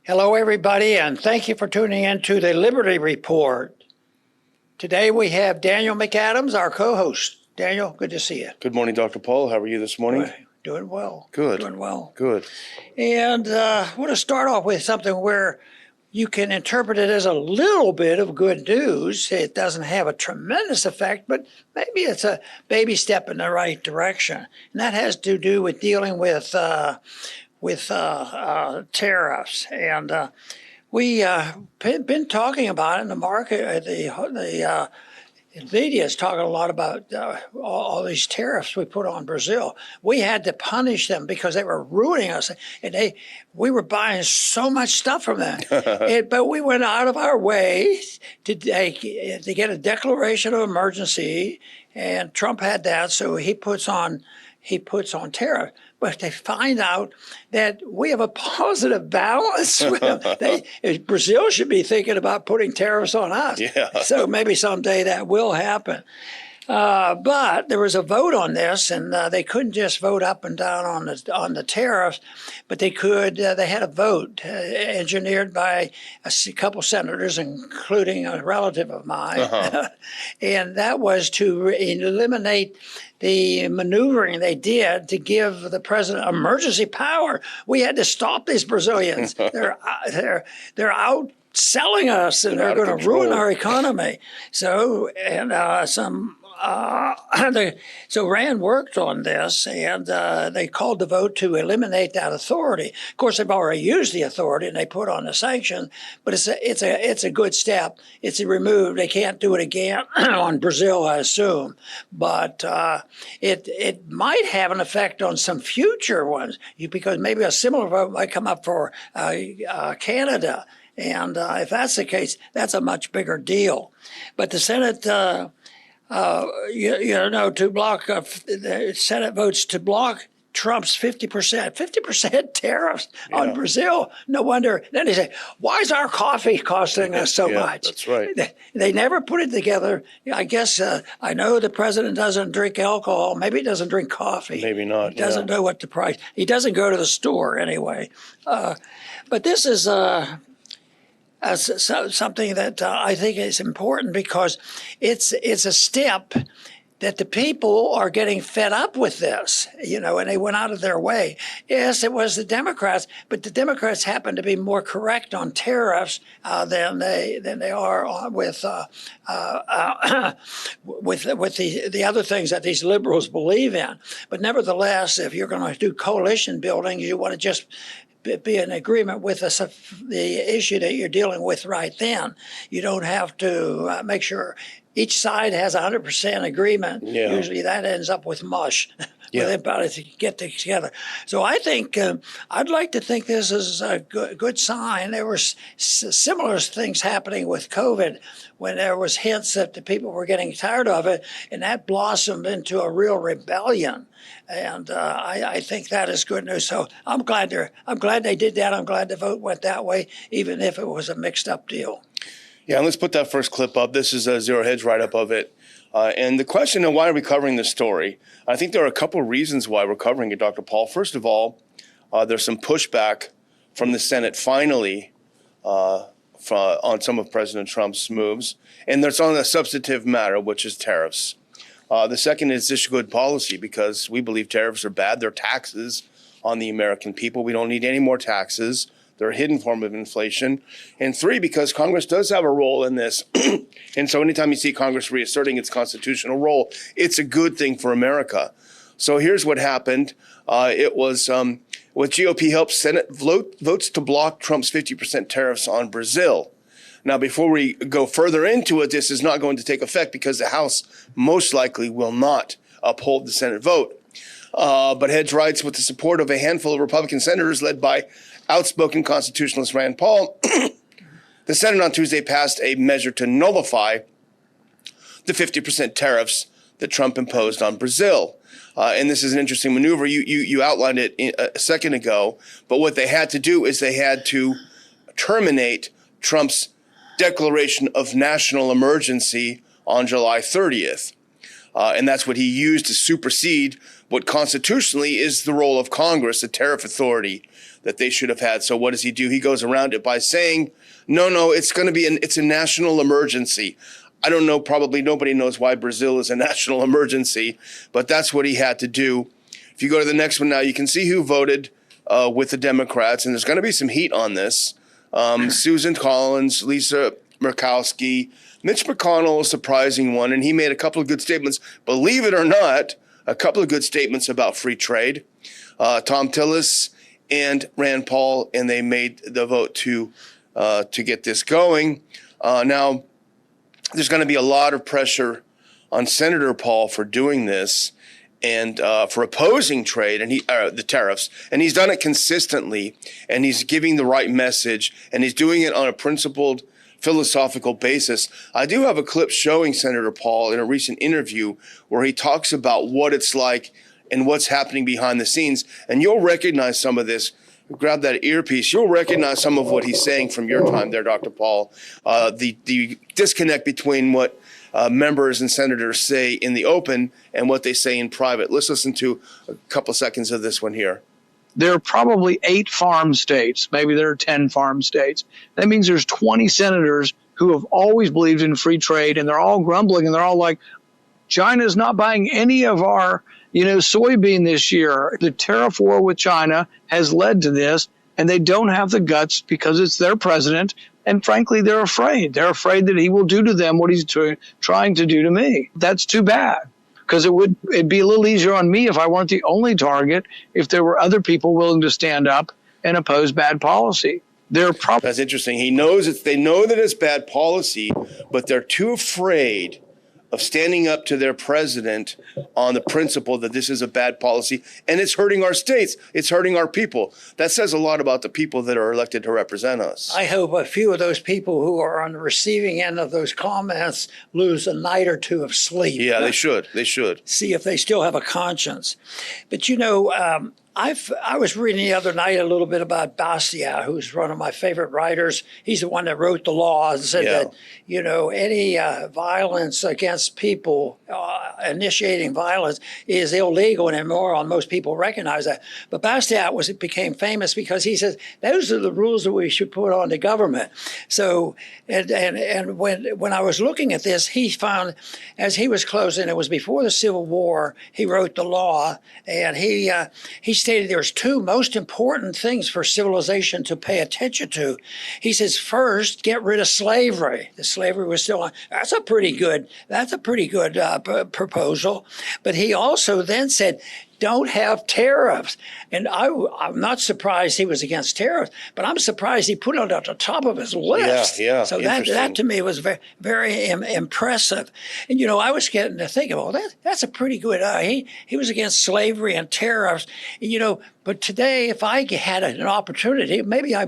Hello, everybody, and thank you for tuning in to the Liberty Report. Today we have Daniel McAdams, our co-host. Daniel, good to see you. Good morning, Dr. Paul. How are you this morning? Doing well. Good. Doing well. Good. And I want to start off with something where you can interpret it as a little bit of good news. It doesn't have a tremendous effect, but maybe it's a baby step in the right direction. And that has to do with dealing with tariffs. And we been talking about it in the market. The media is talking a lot about all these tariffs we put on Brazil. We had to punish them because they were ruining us, and we were buying so much stuff from them. But we went out of our way to get a declaration of emergency, and Trump had that, so he puts on tariff. But they find out that we have a positive balance with them. Brazil should be thinking about putting tariffs on us. Yeah. So maybe someday that will happen. But there was a vote on this, and they couldn't just vote up and down on the tariffs, but they could. They had a vote engineered by a couple senators, including a relative of mine, and that was to eliminate the maneuvering they did to give the president emergency power. We had to stop these Brazilians. They're outselling us, and they're going to ruin our economy. So so Rand worked on this, and they called the vote to eliminate that authority. Of course, they've already used the authority, and they put on the sanctions. But it's a good step. It's removed. They can't do it again on Brazil, I assume. But it might have an effect on some future ones, because maybe a similar vote might come up for Canada. And if that's the case, that's a much bigger deal. But the Senate. To block the Senate votes to block Trump's 50% tariffs on Brazil. No wonder. Then they say, why is our coffee costing us so much? That's right. They never put it together. I guess I know the president doesn't drink alcohol. Maybe he doesn't drink coffee. Maybe not. He doesn't know what the price. He doesn't go to the store anyway. But this is something that I think is important, because it's a step that the people are getting fed up with this, and they went out of their way. Yes, it was the Democrats, but the Democrats happen to be more correct on tariffs than they are with the other things that these liberals believe in. But nevertheless, if you're going to do coalition building, you want to just be in agreement with the issue that you're dealing with right then. You don't have to make sure each side has 100% agreement. Yeah. Usually that ends up with mush with everybody to get together. So I think I'd like to think this is a good sign. There were similar things happening with COVID, when there was hints that the people were getting tired of it, and that blossomed into a real rebellion. And I think that is good news. So I'm glad they did that. I'm glad the vote went that way, even if it was a mixed up deal. Yeah, and let's put that first clip up. This is a Zero Hedge write-up of it. And the question of why are we covering this story, I think there are a couple of reasons why we're covering it, Dr. Paul. First of all, there's some pushback from the Senate finally on some of President Trump's moves. And there's on a substantive matter, which is tariffs. The second is this good policy, because we believe tariffs are bad. They're taxes on the American people. We don't need any more taxes. They're a hidden form of inflation. And three, because Congress does have a role in this. And so anytime you see Congress reasserting its constitutional role, it's a good thing for America. So here's what happened. It was with GOP help, Senate votes to block Trump's 50% tariffs on Brazil. Now, before we go further into it, this is not going to take effect because the House most likely will not uphold the Senate vote. But Hedge writes, with the support of a handful of Republican senators led by outspoken constitutionalist Rand Paul, the Senate on Tuesday passed a measure to nullify the 50% tariffs that Trump imposed on Brazil. And this is an interesting maneuver. You outlined it a second ago. But what they had to do is they had to terminate Trump's declaration of national emergency on July 30th. And that's what he used to supersede what constitutionally is the role of Congress, the tariff authority that they should have had. So what does he do? He goes around it by saying, no, it's going to be it's a national emergency. I don't know, probably nobody knows why Brazil is a national emergency, but that's what he had to do. If you go to the next one now, you can see who voted with the Democrats, and there's going to be some heat on this. Susan Collins, Lisa Murkowski, Mitch McConnell, a surprising one, and he made a couple of good statements. Believe it or not, a couple of good statements about free trade. Tom Tillis and Rand Paul, and they made the vote to get this going. Now, there's going to be a lot of pressure on Senator Paul for doing this and for opposing trade and the tariffs. And he's done it consistently, and he's giving the right message, and he's doing it on a principled, philosophical basis. I do have a clip showing Senator Paul in a recent interview where he talks about what it's like and what's happening behind the scenes. And you'll recognize some of this. Grab that earpiece. You'll recognize some of what he's saying from your time there, Dr. Paul. The disconnect between what members and senators say in the open and what they say in private. Let's listen to a couple seconds of this one here. There are probably 8 farm states. Maybe there are 10 farm states. That means there's 20 senators who have always believed in free trade, and they're all grumbling, and they're all like, China's not buying any of our, soybean this year. The tariff war with China has led to this, and they don't have the guts because it's their president. And frankly, they're afraid. They're afraid that he will do to them what he's trying to do to me. That's too bad, because it'd be a little easier on me if I weren't the only target, if there were other people willing to stand up and oppose bad policy. That's interesting. They know that it's bad policy, but they're too afraid of standing up to their president on the principle that this is a bad policy and it's hurting our states. It's hurting our people. That says a lot about the people that are elected to represent us. I hope a few of those people who are on the receiving end of those comments lose a night or two of sleep. Yeah, they should. They should. See if they still have a conscience. But I was reading the other night a little bit about Bastiat, who's one of my favorite writers. He's the one that wrote the law and said that, any violence against people, initiating violence is illegal and immoral, and most people recognize that. But Bastiat became famous because he says those are the rules that we should put on the government. So, and when I was looking at this, he found, as he was closing, it was before the Civil War, he wrote the law, and he stated there's 2 most important things for civilization to pay attention to. He says, first, get rid of slavery. The slavery was still on. That's a pretty good proposal. But he also then said, don't have tariffs. And I'm not surprised he was against tariffs, but I'm surprised he put it at the top of his list. Yeah. So that to me was very, very impressive. And, I was getting to think, that's a pretty good, he was against slavery and tariffs. And, but today, if I had an opportunity, maybe I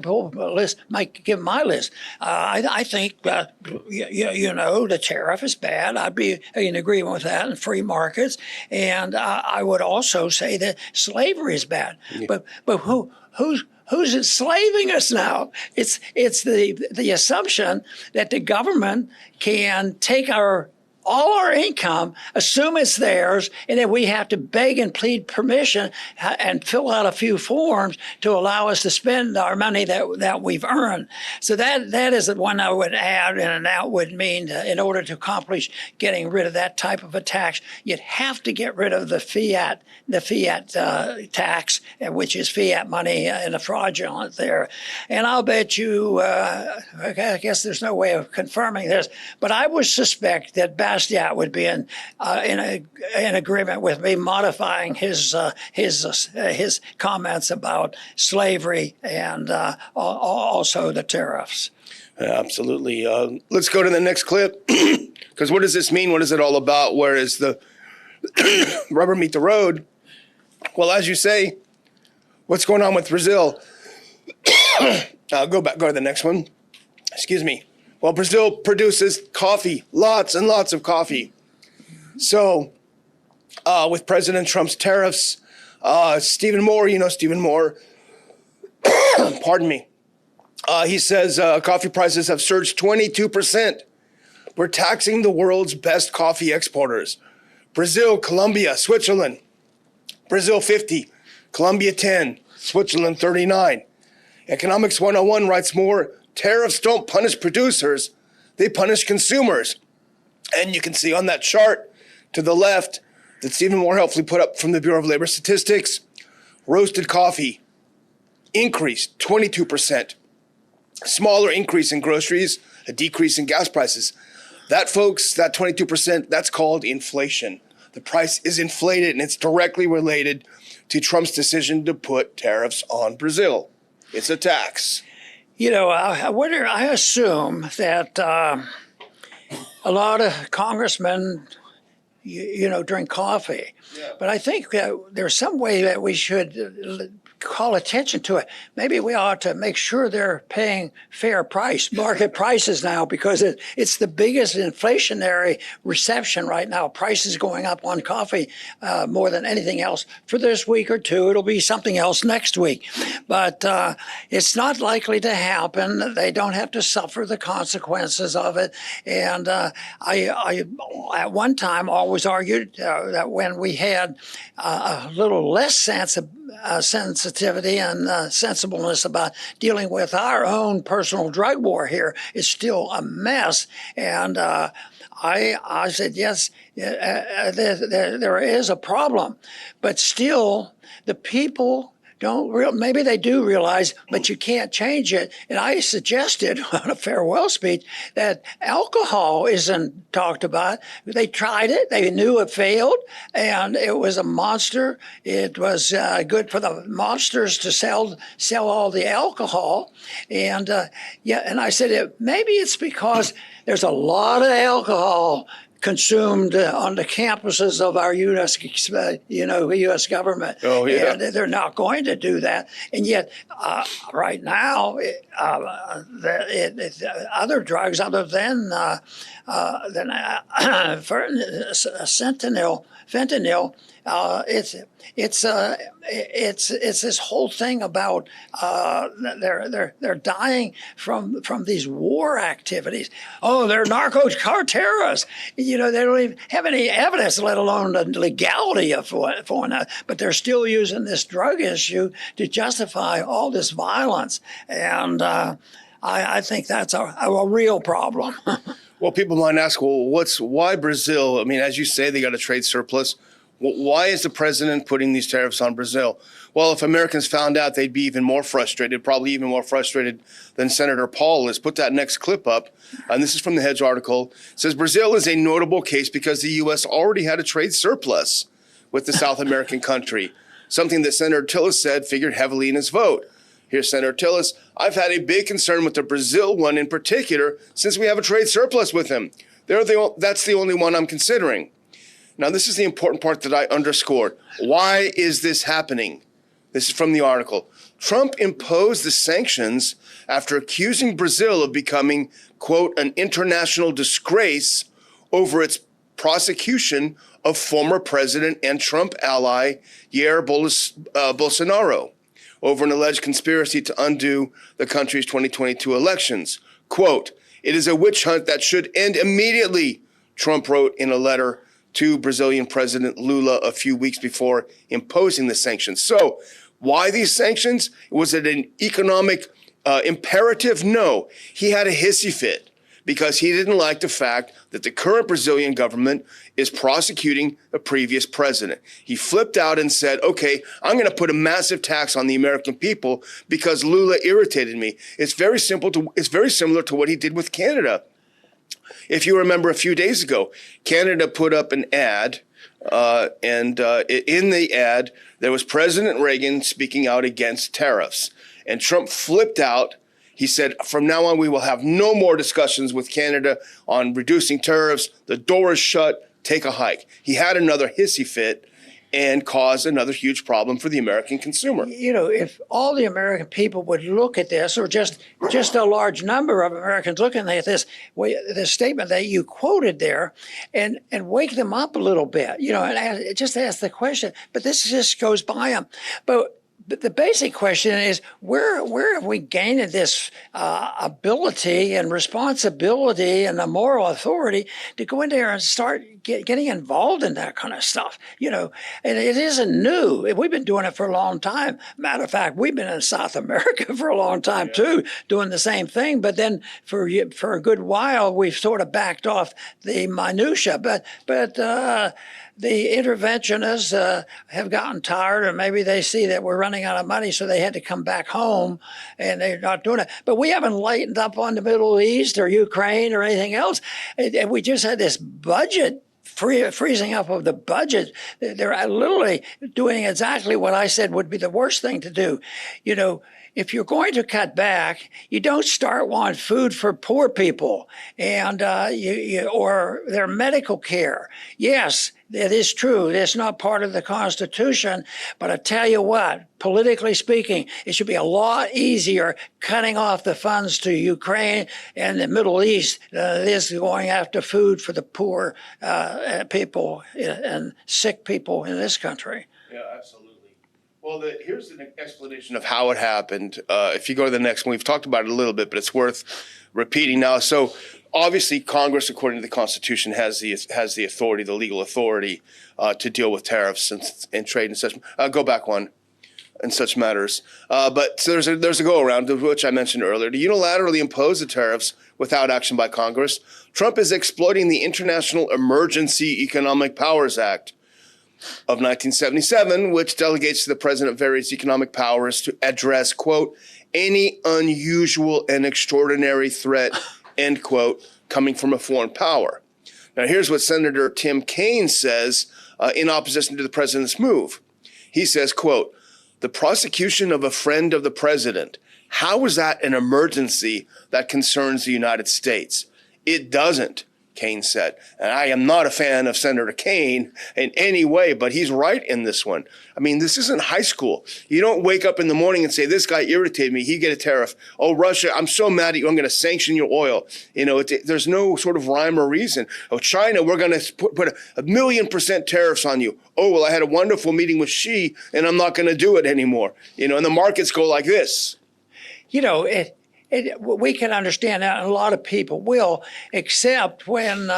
might give my list. I think, the tariff is bad. I'd be in agreement with that, and free markets. And I would also say that slavery is bad. Yeah. But who's enslaving us now? It's the assumption that the government can take all our income, assume it's theirs, and then we have to beg and plead permission and fill out a few forms to allow us to spend our money that we've earned. So that is the one I would add, and that would mean in order to accomplish getting rid of that type of a tax, you'd have to get rid of the fiat tax, which is fiat money and the fraudulent there. And I'll bet you, I guess there's no way of confirming this, but I would suspect that Bastiat would be in agreement with me modifying his comments about slavery and also the tariffs. Absolutely. Let's go to the next clip, because what does this mean? What is it all about? Where is the rubber meet the road? Well, as you say, what's going on with Brazil? Go to the next one. Excuse me. Well, Brazil produces coffee, lots and lots of coffee. So with President Trump's tariffs, Stephen Moore, pardon me, he says coffee prices have surged 22%. We're taxing the world's best coffee exporters. Brazil, Colombia, Switzerland. Brazil 50, Colombia 10, Switzerland 39. Economics 101 writes more, tariffs don't punish producers, they punish consumers. And you can see on that chart to the left that's even more helpfully put up from the Bureau of Labor Statistics, roasted coffee increased 22%. Smaller increase in groceries, a decrease in gas prices. That, folks, that 22%, that's called inflation. The price is inflated, and it's directly related to Trump's decision to put tariffs on Brazil. It's a tax. You know, I assume that a lot of congressmen, drink coffee. Yeah. But I think that there's some way that we should call attention to it. Maybe we ought to make sure they're paying fair price, market prices now, because it's the biggest inflationary reception right now. Prices going up on coffee more than anything else for this week or two. It'll be something else next week. But it's not likely to happen. They don't have to suffer the consequences of it. And I at one time always argued that when we had a little less sensitivity and sensibleness about dealing with our own personal drug war here, it's still a mess. And I said, yes, there is a problem, but still the people maybe they do realize, but you can't change it. And I suggested on a farewell speech that alcohol isn't talked about. They tried it. They knew it failed, and it was a monster. It was good for the monsters to sell all the alcohol. And and I said, maybe it's because there's a lot of alcohol consumed on the campuses of our U.S. government. Oh, yeah. And they're not going to do that. And yet, right now, other drugs other than fentanyl, it's this whole thing about they're dying from these war activities. Oh, they're narco terrorists. They don't even have any evidence, let alone the legality of that. But they're still using this drug issue to justify all this violence, and I think that's a real problem. Well, people might ask, well, why Brazil? I mean, as you say, they got a trade surplus. Why is the president putting these tariffs on Brazil? Well, if Americans found out, they'd be even more frustrated, probably even more frustrated than Senator Paul is. Put that next clip up. And this is from the Hedge article. It says Brazil is a notable case because the U.S. already had a trade surplus with the South American country, something that Senator Tillis said figured heavily in his vote. Here's Senator Tillis. I've had a big concern with the Brazil one in particular since we have a trade surplus with them. That's the only one I'm considering. Now, this is the important part that I underscored. Why is this happening? This is from the article. Trump imposed the sanctions after accusing Brazil of becoming, quote, an international disgrace over its prosecution of former president and Trump ally Jair Bolsonaro over an alleged conspiracy to undo the country's 2022 elections. Quote, it is a witch hunt that should end immediately, Trump wrote in a letter to Brazilian President Lula a few weeks before imposing the sanctions. So why these sanctions? Was it an economic imperative? No. He had a hissy fit because he didn't like the fact that the current Brazilian government is prosecuting the previous president. He flipped out and said, okay, I'm going to put a massive tax on the American people because Lula irritated me. It's very similar to what he did with Canada. If you remember a few days ago, Canada put up an ad, and in the ad, there was President Reagan speaking out against tariffs. And Trump flipped out. He said, from now on, we will have no more discussions with Canada on reducing tariffs. The door is shut. Take a hike. He had another hissy fit and caused another huge problem for the American consumer. If all the American people would look at this, or just a large number of Americans looking at this statement that you quoted there, and wake them up a little bit, and just ask the question. But this just goes by them. But the basic question is where have we gained this ability and responsibility and the moral authority to go in there and start getting involved in that kind of stuff? And it isn't new. We've been doing it for a long time. Matter of fact, we've been in South America for a long time too, doing the same thing. But then for a good while, we've sort of backed off the minutia. But the interventionists have gotten tired, or maybe they see that we're running out of money, so they had to come back home, and they're not doing it. But we haven't lightened up on the Middle East or Ukraine or anything else. And we just had this budget freezing up of the budget. They're literally doing exactly what I said would be the worst thing to do. If you're going to cut back, you don't start wanting food for poor people and or their medical care. Yes, that is true. That's not part of the Constitution. But I tell you what, politically speaking, it should be a lot easier cutting off the funds to Ukraine and the Middle East than it is going after food for the poor people and sick people in this country. Yeah, absolutely. Well, here's an explanation of how it happened. If you go to the next one, we've talked about it a little bit, but it's worth repeating now. So obviously, Congress, according to the Constitution, has the authority, the legal authority, to deal with tariffs and trade and such. Go back one. And such matters. But so there's a go-around, which I mentioned earlier, to unilaterally impose the tariffs without action by Congress. Trump is exploiting the International Emergency Economic Powers Act of 1977, which delegates to the president various economic powers to address, quote, any unusual and extraordinary threat, end quote, coming from a foreign power. Now, here's what Senator Tim Kaine says in opposition to the president's move. He says, quote, the prosecution of a friend of the president, how is that an emergency that concerns the United States? It doesn't, Kaine said. And I am not a fan of Senator Kaine in any way, but he's right in this one. I mean, this isn't high school. You don't wake up in the morning and say, this guy irritated me, he get a tariff. Oh, Russia, I'm so mad at you, I'm going to sanction your oil. There's no sort of rhyme or reason. Oh, China, we're going to put 1,000,000% tariffs on you. Oh, well, I had a wonderful meeting with Xi, and I'm not going to do it anymore. And the markets go like this. We can understand that, and a lot of people will, except when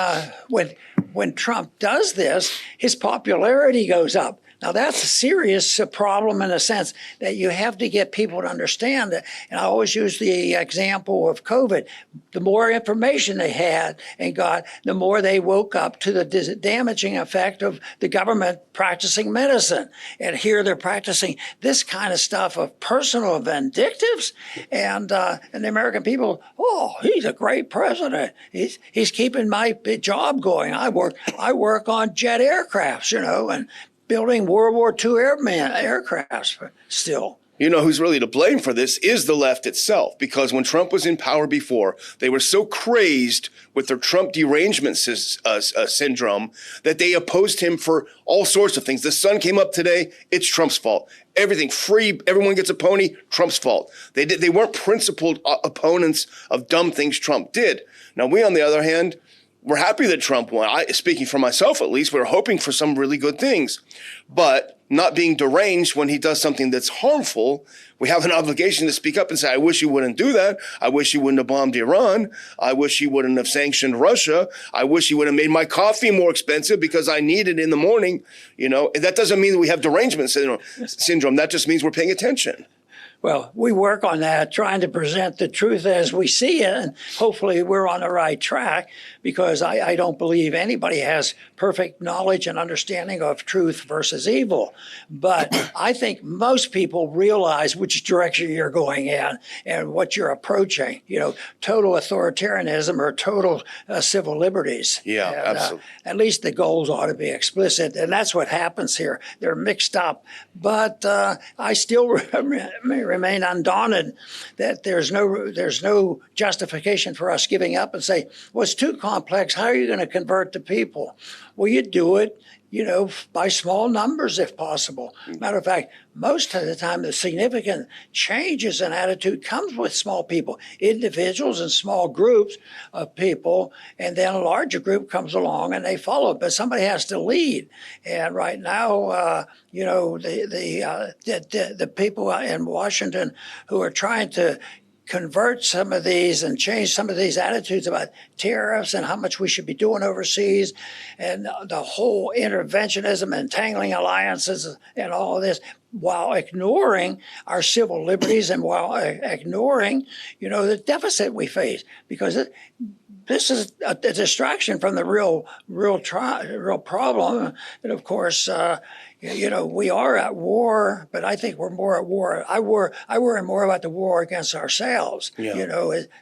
Trump does this, his popularity goes up. Now, that's a serious problem in the sense that you have to get people to understand that. And I always use the example of COVID. The more information they had and got, the more they woke up to the damaging effect of the government practicing medicine. And here they're practicing this kind of stuff of personal vindictives. And the American people, oh, he's a great president. He's keeping my job going. I work on jet aircrafts, and building World War II aircrafts still. Who's really to blame for this is the left itself, because when Trump was in power before, they were so crazed with their Trump derangement syndrome that they opposed him for all sorts of things. The sun came up today, it's Trump's fault. Everything free, everyone gets a pony, Trump's fault. They weren't principled opponents of dumb things Trump did. Now, we, on the other hand, we're happy that Trump won. Speaking for myself, at least, we're hoping for some really good things. But not being deranged when he does something that's harmful, we have an obligation to speak up and say, I wish you wouldn't do that. I wish you wouldn't have bombed Iran. I wish you wouldn't have sanctioned Russia. I wish you would have made my coffee more expensive because I need it in the morning. That doesn't mean that we have derangement syndrome. That just means we're paying attention. Well, we work on that, trying to present the truth as we see it, and hopefully we're on the right track, because I don't believe anybody has perfect knowledge and understanding of truth versus evil. But I think most people realize which direction you're going in and what you're approaching, total authoritarianism or total civil liberties. Yeah, and, absolutely. At least the goals ought to be explicit, and that's what happens here. They're mixed up. But I still remain undaunted that there's no justification for us giving up and say, well, it's too complex. How are you going to convert the people? Well, you do it, by small numbers if possible. Matter of fact, most of the time the significant changes in attitude comes with small people, individuals and small groups of people, and then a larger group comes along and they follow. But somebody has to lead, and right now, the people in Washington who are trying to convert some of these and change some of these attitudes about tariffs and how much we should be doing overseas and the whole interventionism and tangling alliances and all of this, while ignoring our civil liberties and while ignoring, the deficit we face, because this is a distraction from the real problem. And of course, we are at war, but I think we're more at war. I worry more about the war against ourselves. Yeah.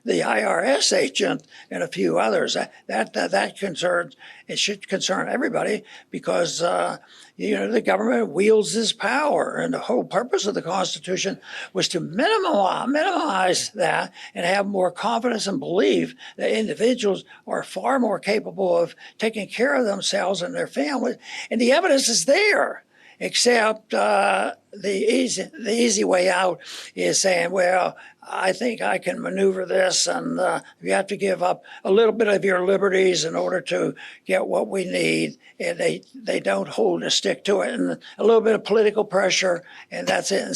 The IRS agent and a few others. That concerns. It should concern everybody because the government wields this power, and the whole purpose of the Constitution was to minimize that and have more confidence and belief that individuals are far more capable of taking care of themselves and their families. And the evidence is there. Except the easy way out is saying, well, I think I can maneuver this, and you have to give up a little bit of your liberties in order to get what we need. And they don't hold a stick to it, and a little bit of political pressure, and that's it.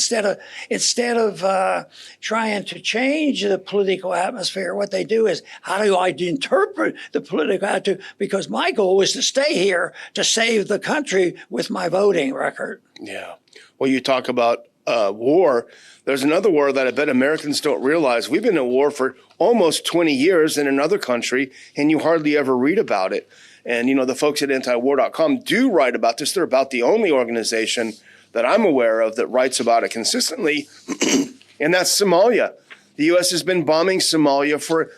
Instead of trying to change the political atmosphere, what they do is, how do I interpret the political attitude? Because my goal is to stay here to save the country with my voting record. Yeah. Well, you talk about war. There's another war that I bet Americans don't realize. We've been at war for almost 20 years in another country, and you hardly ever read about it. And, the folks at antiwar.com do write about this. They're about the only organization that I'm aware of that writes about it consistently, and that's Somalia. The U.S. has been bombing Somalia for,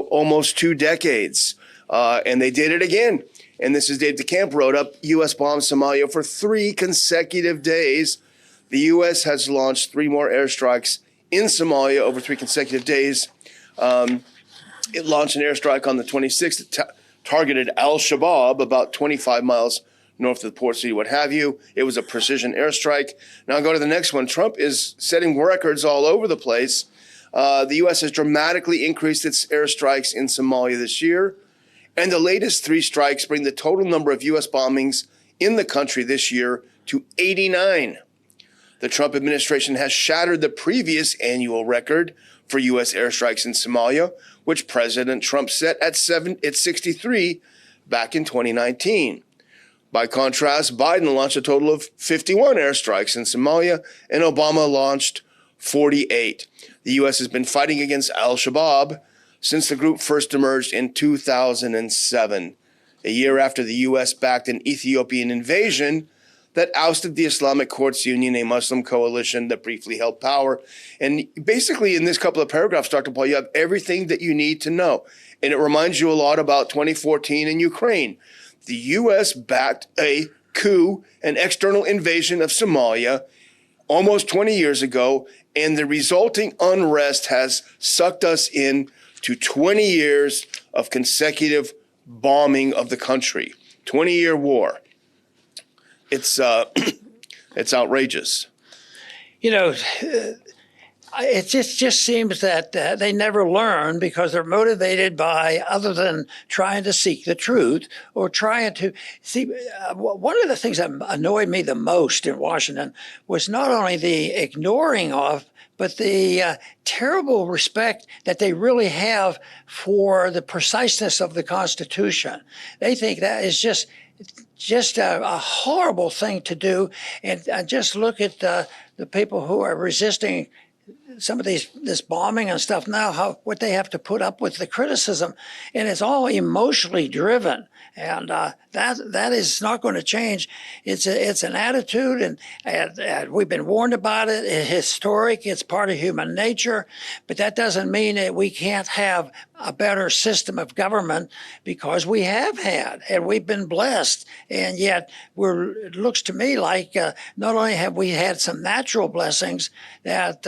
almost 2 decades, and they did it again. And this is Dave DeCamp wrote up, U.S. bombed Somalia for 3 consecutive days. The U.S. has launched 3 more airstrikes in Somalia over 3 consecutive days. It launched an airstrike on the 26th that targeted al-Shabaab about 25 miles north of the port city, what have you. It was a precision airstrike. Now go to the next one. Trump is setting records all over the place. The U.S. has dramatically increased its airstrikes in Somalia this year. And the latest 3 strikes bring the total number of U.S. bombings in the country this year to 89. The Trump administration has shattered the previous annual record for U.S. airstrikes in Somalia, which President Trump set at 63 back in 2019. By contrast, Biden launched a total of 51 airstrikes in Somalia, and Obama launched 48. The U.S. has been fighting against al-Shabaab since the group first emerged in 2007, a year after the U.S. backed an Ethiopian invasion that ousted the Islamic Courts Union, a Muslim coalition that briefly held power. And basically in this couple of paragraphs, Dr. Paul, you have everything that you need to know. And it reminds you a lot about 2014 in Ukraine. The U.S. backed a coup, an external invasion of Somalia almost 20 years ago, and the resulting unrest has sucked us in to 20 years of consecutive bombing of the country. 20-year war. It's outrageous. It just seems that they never learn because they're motivated by other than trying to seek the truth or trying to see. One of the things that annoyed me the most in Washington was not only the ignoring of, but the terrible respect that they really have for the preciseness of the Constitution. They think that is just a horrible thing to do. And just look at the people who are resisting some of this bombing and stuff now, what they have to put up with the criticism, and it's all emotionally driven, and that is not going to change. It's an attitude, and we've been warned about it. It's historic. It's part of human nature, but that doesn't mean that we can't have a better system of government, because we have had, and we've been blessed, and yet it looks to me like not only have we had some natural blessings that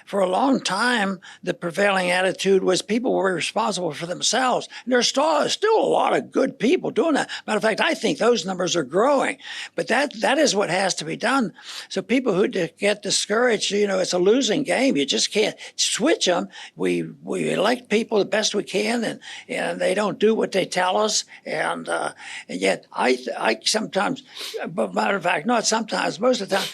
for a long time, the prevailing attitude was people were responsible for themselves. And there's still a lot of good people doing that. Matter of fact, I think those numbers are growing. But that is what has to be done. So people who get discouraged, it's a losing game. You just can't switch them. We elect people the best we can, and they don't do what they tell us. And yet I sometimes, but matter of fact, not sometimes, most of the time,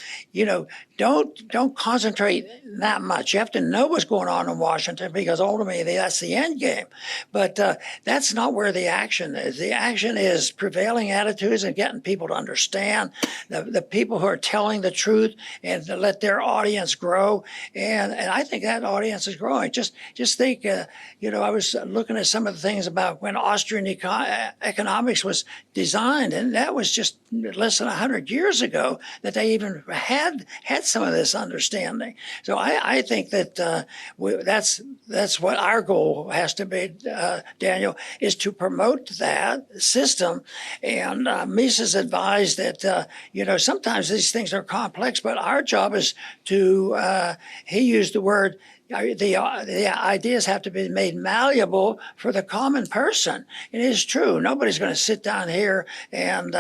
don't concentrate that much. You have to know what's going on in Washington, because ultimately that's the end game. But that's not where the action is. The action is prevailing attitudes and getting people to understand, the people who are telling the truth, and to let their audience grow. And I think that audience is growing. Just think, I was looking at some of the things about when Austrian economics was designed, and that was just less than 100 years ago that they even had some of this understanding. So I think that that's what our goal has to be, Daniel, is to promote that system. And Mises advised that, sometimes these things are complex, but our job is to, he used the word, the ideas have to be made malleable for the common person. It is true. Nobody's going to sit down here and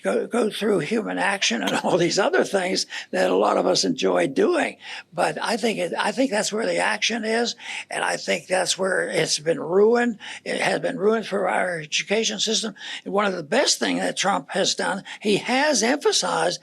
go through human action and all these other things that a lot of us enjoy doing. But I think that's where the action is, and I think that's where it's been ruined. It has been ruined for our education system. And one of the best things that Trump has done, he has emphasized,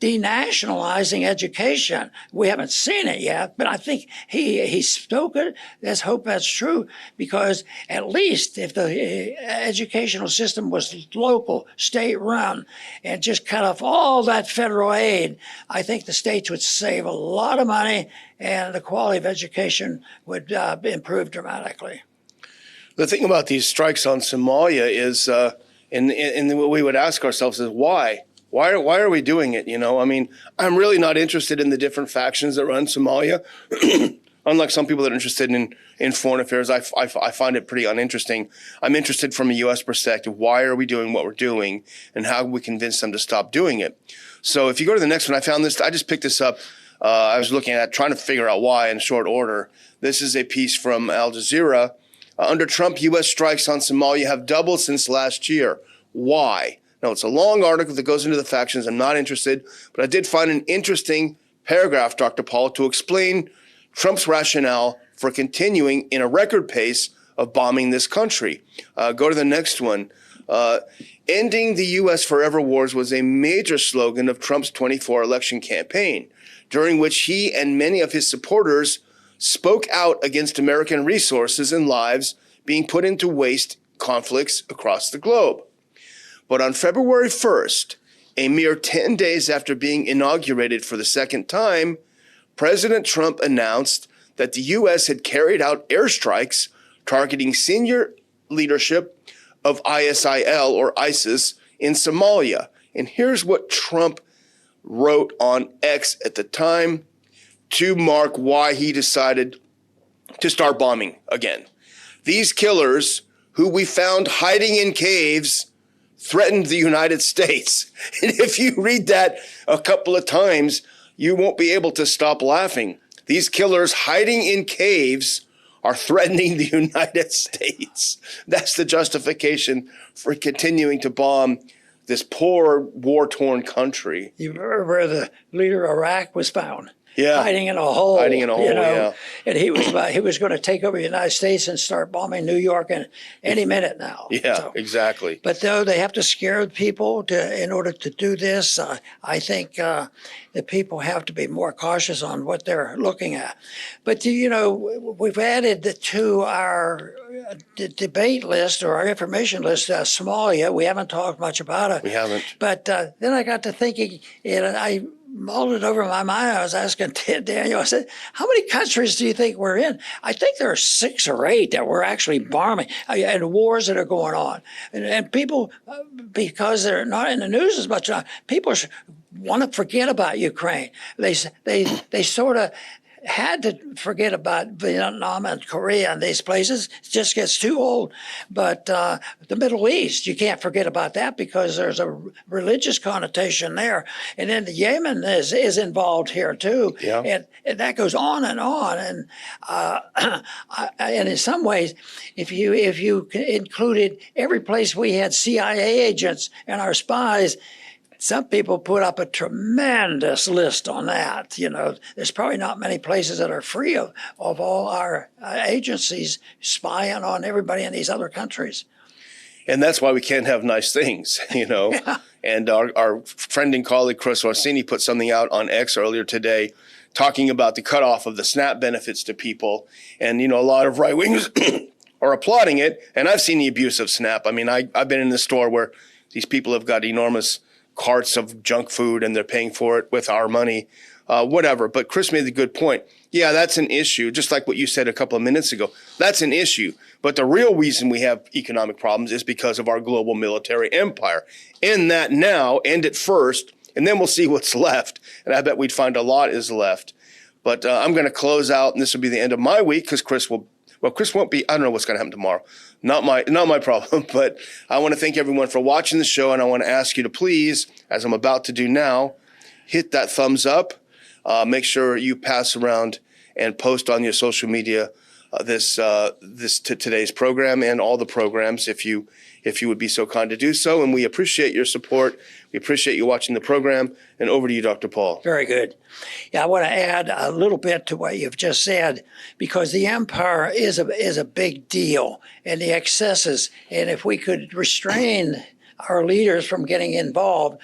denationalizing education. We haven't seen it yet, but I think he spoke it. Let's hope that's true, because at least if the educational system was local, state-run, and just cut off all that federal aid, I think the states would save a lot of money, and the quality of education would improve dramatically. The thing about these strikes on Somalia is, and what we would ask ourselves is why? Why are we doing it? I'm really not interested in the different factions that run Somalia. Unlike some people that are interested in foreign affairs, I find it pretty uninteresting. I'm interested from a U.S. perspective. Why are we doing what we're doing, and how we convince them to stop doing it? So if you go to the next one, I found this. I just picked this up. I was looking at trying to figure out why in short order. This is a piece from Al Jazeera. Under Trump, U.S. strikes on Somalia have doubled since last year. Why? Now, it's a long article that goes into the factions. I'm not interested, but I did find an interesting paragraph, Dr. Paul, to explain Trump's rationale for continuing in a record pace of bombing this country. Go to the next one. Ending the U.S. forever wars was a major slogan of Trump's 24 election campaign, during which he and many of his supporters spoke out against American resources and lives being put into waste conflicts across the globe. But on February 1st, a mere 10 days after being inaugurated for the second time, President Trump announced that the U.S. had carried out airstrikes targeting senior leadership of ISIL, or ISIS, in Somalia. And here's what Trump wrote on X at the time to mark why he decided to start bombing again. These killers, who we found hiding in caves, threatened the United States. And if you read that a couple of times, you won't be able to stop laughing. These killers hiding in caves are threatening the United States. That's the justification for continuing to bomb this poor, war-torn country. You remember where the leader of Iraq was found? Yeah. Hiding in a hole. Hiding in a hole, yeah. And he was going to take over the United States and start bombing New York any minute now. Yeah, so, exactly. But though they have to scare people in order to do this, I think that people have to be more cautious on what they're looking at. But, we've added to our debate list, or our information list, Somalia. We haven't talked much about it. We haven't. But then I got to thinking, and I mulled it over in my mind. I was asking Daniel, I said, how many countries do you think we're in? I think there are 6 or 8 that we're actually bombing, and wars that are going on. And people, because they're not in the news as much, people want to forget about Ukraine. They sort of had to forget about Vietnam and Korea and these places. It just gets too old. But the Middle East, you can't forget about that because there's a religious connotation there. And then the Yemen is involved here too. Yeah. And that goes on and on. And and in some ways, if you included every place we had CIA agents and our spies, some people put up a tremendous list on that. There's probably not many places that are free of all our agencies spying on everybody in these other countries. And that's why we can't have nice things, Yeah. And our friend and colleague Chris Orsini put something out on X earlier today talking about the cutoff of the SNAP benefits to people. And, a lot of right wingers are applauding it. And I've seen the abuse of SNAP. I mean, I've been in the store where these people have got enormous carts of junk food and they're paying for it with our money, whatever. But Chris made the good point. Yeah, that's an issue. Just like what you said a couple of minutes ago, that's an issue. But the real reason we have economic problems is because of our global military empire. End that now, end it first, and then we'll see what's left. And I bet we'd find a lot is left. But I'm going to close out, and this will be the end of my week because Chris won't be, I don't know what's going to happen tomorrow. Not my problem, but I want to thank everyone for watching the show, and I want to ask you to please, as I'm about to do now, hit that thumbs up. Make sure you pass around and post on your social media today's program and all the programs if you would be so kind to do so. And we appreciate your support. We appreciate you watching the program. And over to you, Dr. Paul. Very good. Yeah, I want to add a little bit to what you've just said, because the empire is a big deal, and the excesses. And if we could restrain our leaders from getting involved,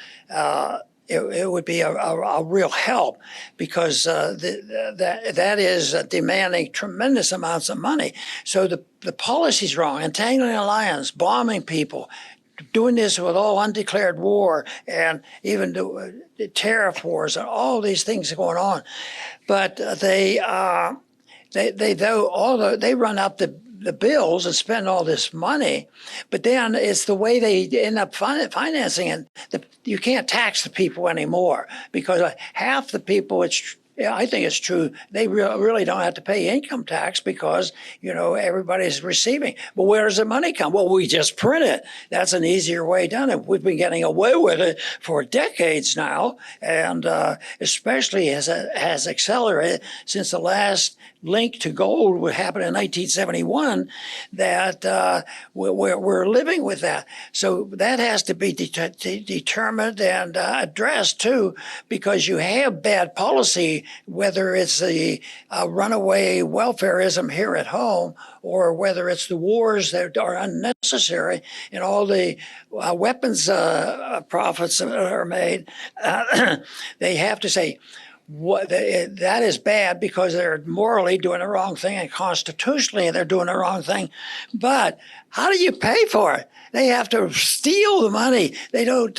it would be a real help, because that is demanding tremendous amounts of money. So the policy's wrong, entangling alliance, bombing people, doing this with all undeclared war, and even the tariff wars, and all these things going on. But they run up the bills and spend all this money, but then it's the way they end up financing it. You can't tax the people anymore, because half the people, I think it's true, they really don't have to pay income tax because, everybody's receiving. But where does the money come? Well, we just print it. That's an easier way done. It. We've been getting away with it for decades now, and especially has accelerated since the last link to gold would happen in 1971, that we're living with that. So that has to be determined and addressed too, because you have bad policy, whether it's the runaway welfarism here at home, or whether it's the wars that are unnecessary and all the weapons profits that are made. They have to say, that is bad because they're morally doing the wrong thing, and constitutionally they're doing the wrong thing. But how do you pay for it? They have to steal the money. They don't,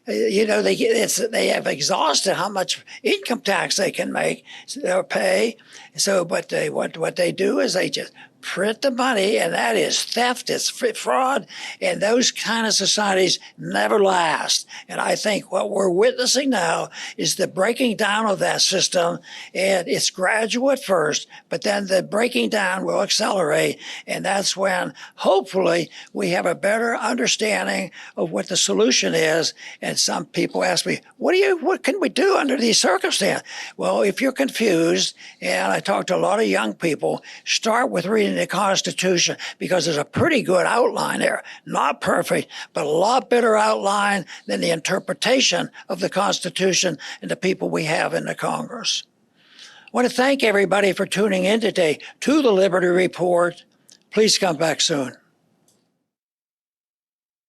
they have exhausted how much income tax they can make or pay. So, but what they do is they just print the money, and that is theft, it's fraud, and those kind of societies never last. And I think what we're witnessing now is the breaking down of that system, and it's gradual at first, but then the breaking down will accelerate, and that's when hopefully we have a better understanding of what the solution is. And some people ask me, what can we do under these circumstances? Well, if you're confused, and I talk to a lot of young people, start with reading the Constitution, because there's a pretty good outline there. Not perfect, but a lot better outline than the interpretation of the Constitution and the people we have in the Congress. I want to thank everybody for tuning in today to the Liberty Report. Please come back soon.